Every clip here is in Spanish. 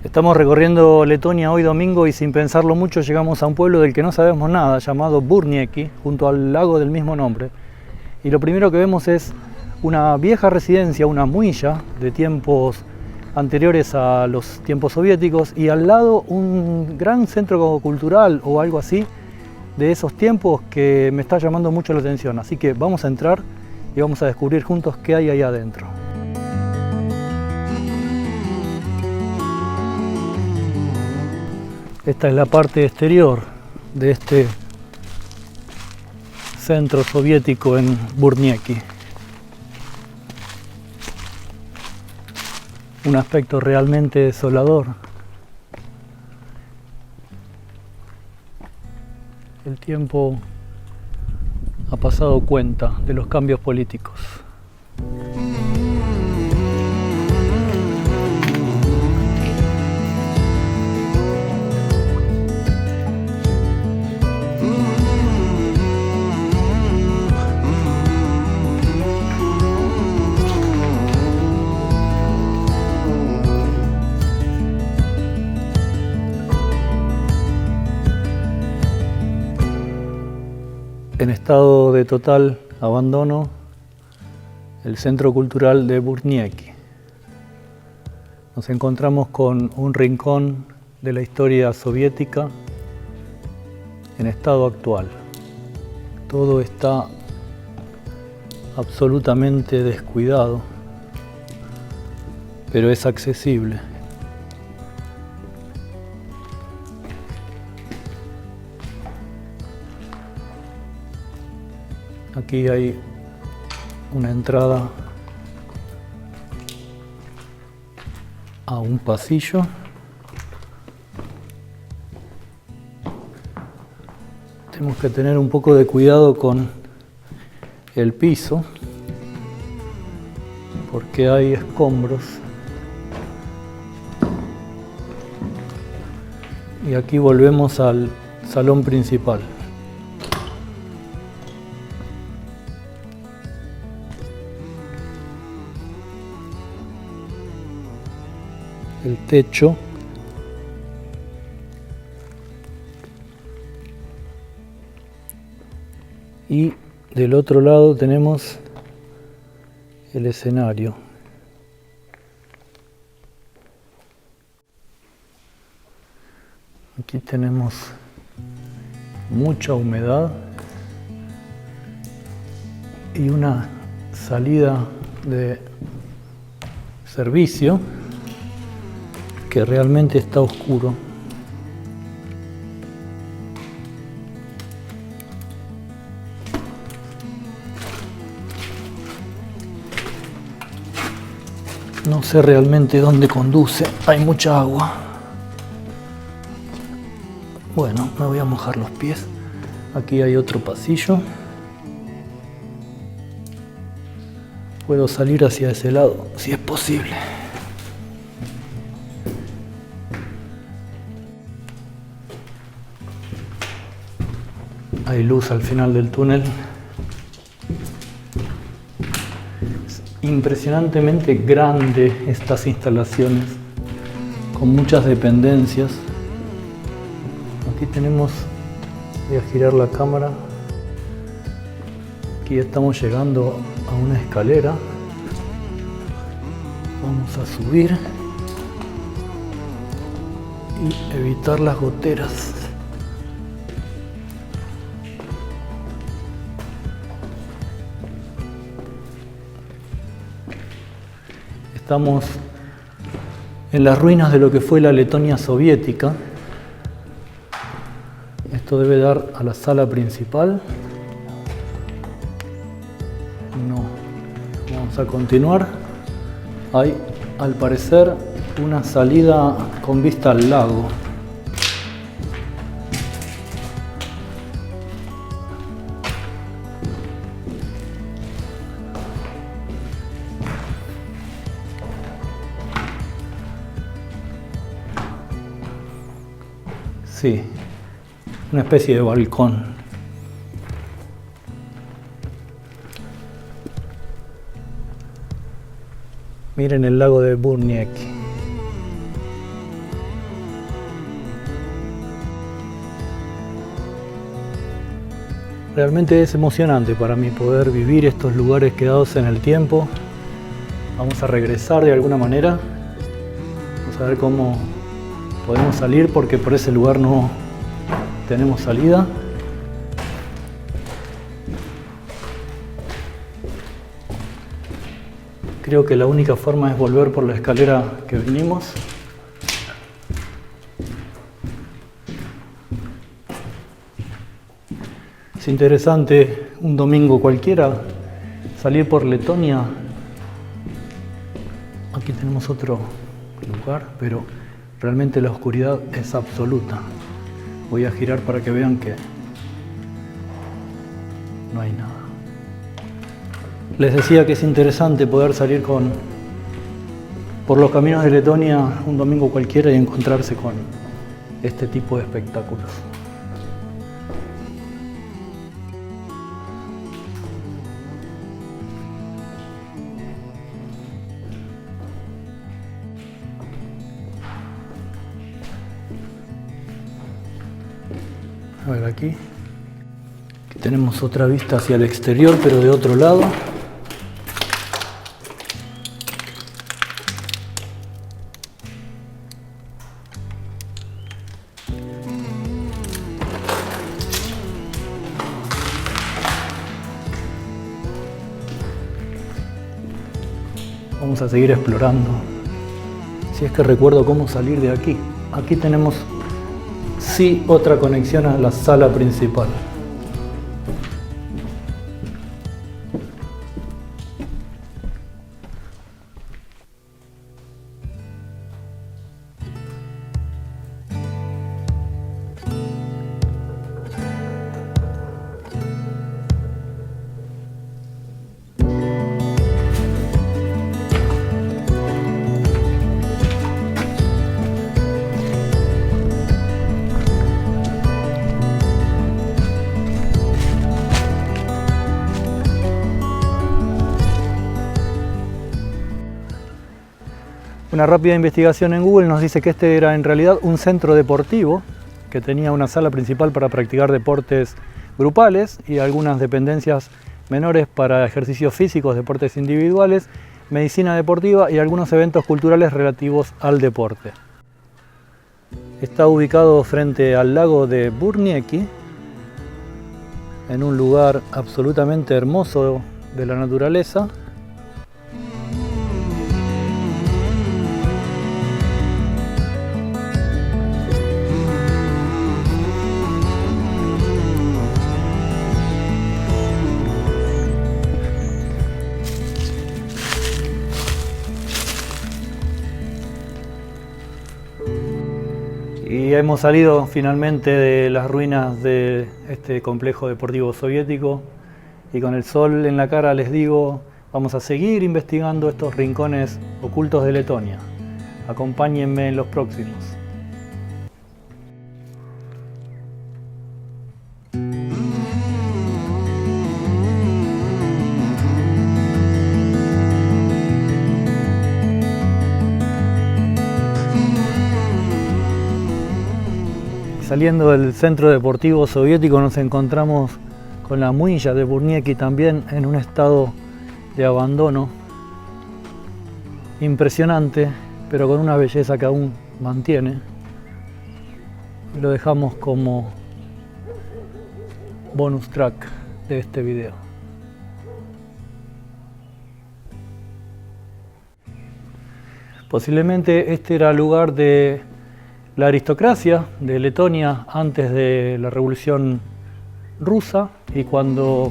Estamos recorriendo Letonia hoy domingo y sin pensarlo mucho llegamos a un pueblo del que no sabemos nada, llamado Burnieki, junto al lago del mismo nombre. Y lo primero que vemos es una vieja residencia, una muilla de tiempos anteriores a los tiempos soviéticos, y al lado un gran centro cultural o algo así de esos tiempos que me está llamando mucho la atención. Así que vamos a entrar y vamos a descubrir juntos qué hay ahí adentro. Esta es la parte exterior de este centro soviético en Burnieki. Un aspecto realmente desolador. El tiempo ha pasado cuenta de los cambios políticos. En estado de total abandono, el Centro Cultural de Burnieki. Nos encontramos con un rincón de la historia soviética en estado actual. Todo está absolutamente descuidado, pero es accesible. Aquí hay una entrada a un pasillo. Tenemos que tener un poco de cuidado con el piso porque hay escombros. Y aquí volvemos al salón principal. El techo y del otro lado tenemos el escenario. Aquí tenemos mucha humedad y una salida de servicio que realmente está oscuro. No sé realmente dónde conduce, hay mucha agua. Bueno, me voy a mojar los pies. Aquí hay otro pasillo. Puedo salir hacia ese lado, si es posible. Hay luz al final del túnel. Es impresionantemente grande estas instalaciones, con muchas dependencias. Aquí tenemos, voy a girar la cámara. Aquí estamos llegando a una escalera. Vamos a subir y evitar las goteras. Estamos en las ruinas de lo que fue la Letonia soviética. Esto debe dar a la sala principal. No. Vamos a continuar. Hay, al parecer, una salida con vista al lago. Sí, una especie de balcón. Miren el lago de Burnieki. Realmente es emocionante para mí poder vivir estos lugares quedados en el tiempo. Vamos a regresar de alguna manera. Vamos a ver cómo podemos salir porque por ese lugar no tenemos salida. Creo que la única forma es volver por la escalera que vinimos. Es interesante un domingo cualquiera salir por Letonia. Aquí tenemos otro lugar, pero realmente la oscuridad es absoluta. Voy a girar para que vean que no hay nada. Les decía que es interesante poder salir por los caminos de Letonia un domingo cualquiera y encontrarse con este tipo de espectáculos. A ver, aquí tenemos otra vista hacia el exterior, pero de otro lado. Vamos a seguir explorando. Si es que recuerdo cómo salir de aquí. Aquí tenemos sí otra conexión a la sala principal. Una rápida investigación en Google nos dice que este era en realidad un centro deportivo que tenía una sala principal para practicar deportes grupales y algunas dependencias menores para ejercicios físicos, deportes individuales, medicina deportiva y algunos eventos culturales relativos al deporte. Está ubicado frente al lago de Burnieki, en un lugar absolutamente hermoso de la naturaleza. Y hemos salido finalmente de las ruinas de este complejo deportivo soviético y con el sol en la cara les digo, vamos a seguir investigando estos rincones ocultos de Letonia. Acompáñenme en los próximos. Saliendo del centro deportivo soviético nos encontramos con la muilla de Burnieki también en un estado de abandono impresionante, pero con una belleza que aún mantiene. Y lo dejamos como bonus track de este video. Posiblemente este era el lugar de la aristocracia de Letonia antes de la Revolución Rusa, y cuando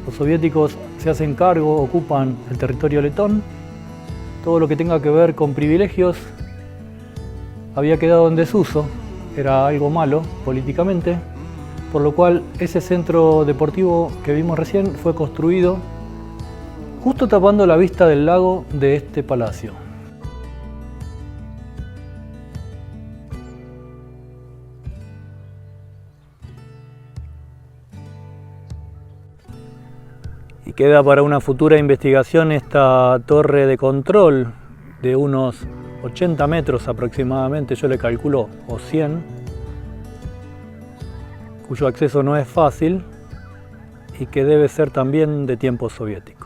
los soviéticos se hacen cargo, ocupan el territorio letón, todo lo que tenga que ver con privilegios había quedado en desuso, era algo malo políticamente, por lo cual ese centro deportivo que vimos recién fue construido justo tapando la vista del lago de este palacio. Y queda para una futura investigación esta torre de control de unos 80 metros aproximadamente, yo le calculo, o 100, cuyo acceso no es fácil, y que debe ser también de tiempo soviético.